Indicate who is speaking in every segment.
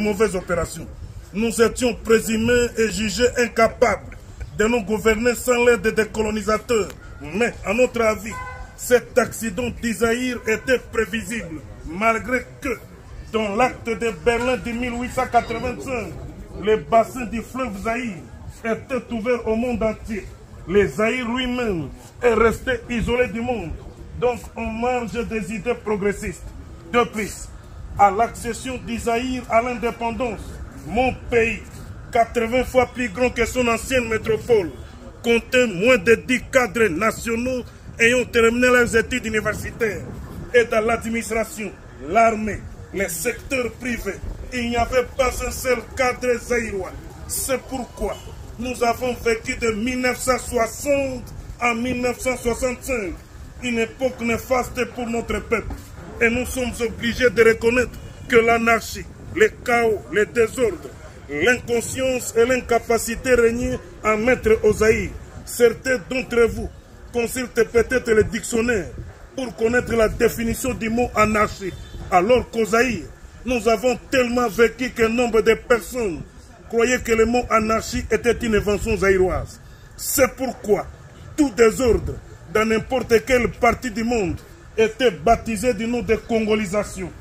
Speaker 1: d'une mauvaise opération. Nous étions présumés et jugés incapables de nous gouverner sans l'aide des colonisateurs. Mais, à notre avis, cet accident d'Isaïr était prévisible, malgré que, dans l'acte de Berlin de 1885, les bassins du fleuve Zaïre étaient ouverts au monde entier. Le Zaïre lui-même est resté isolé du monde, donc en marge des idées progressistes. De plus, à l'accession d'Isaïr à l'indépendance, mon pays, 80 fois plus grand que son ancienne métropole, comptait moins de 10 cadres nationaux ayant terminé leurs études universitaires. Et dans l'administration, l'armée, les secteurs privés, il n'y avait pas un seul cadre zaïrois. C'est pourquoi nous avons vécu de 1960 à 1965, une époque néfaste pour notre peuple. Et nous sommes obligés de reconnaître que l'anarchie, le chaos, le désordre, l'inconscience et l'incapacité régnaient à mettre au Zaïre. Certains d'entre vous consultent peut-être le dictionnaire pour connaître la définition du mot anarchie, alors qu'au Zaïre, nous avons tellement vécu qu'un nombre de personnes croyaient que le mot anarchie était une invention zaïroise. C'est pourquoi tout désordre dans n'importe quelle partie du monde était baptisé du nom de congolisation.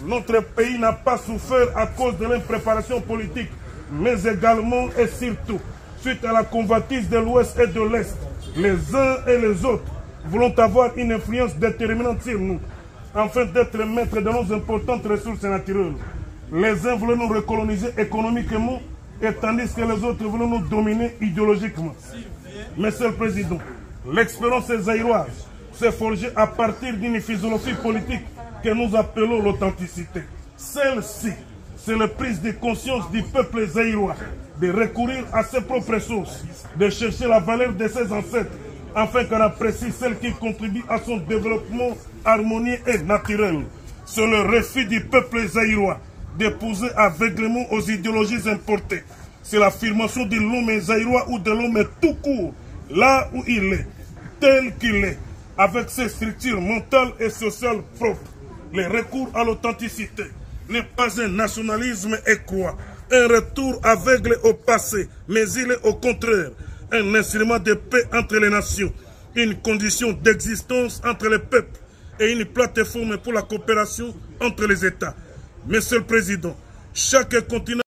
Speaker 1: Notre pays n'a pas souffert à cause de l'impréparation politique, mais également et surtout suite à la convoitise de l'Ouest et de l'Est. Les uns et les autres voulons avoir une influence déterminante sur nous, afin d'être maîtres de nos importantes ressources naturelles. Les uns voulaient nous recoloniser économiquement, et tandis que les autres voulaient nous dominer idéologiquement. Monsieur le Président, l'expérience zaïroise s'est forgée à partir d'une physiologie politique que nous appelons l'authenticité. Celle-ci, c'est la prise de conscience du peuple zaïrois de recourir à ses propres sources, de chercher la valeur de ses ancêtres, afin qu'on apprécie celle qui contribue à son développement harmonieux et naturel. C'est le refus du peuple zaïrois d'épouser aveuglément aux idéologies importées. C'est l'affirmation de l'homme zaïrois ou de l'homme tout court, là où il est, tel qu'il est, avec ses structures mentales et sociales propres. Le recours à l'authenticité n'est pas un nationalisme écroît, un retour aveugle au passé, mais il est au contraire un instrument de paix entre les nations, une condition d'existence entre les peuples et une plateforme pour la coopération entre les États. Monsieur le Président, chaque continent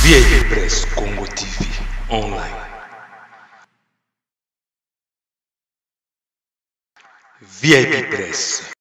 Speaker 2: VIP Presse Congo TV Online. VIP Presse.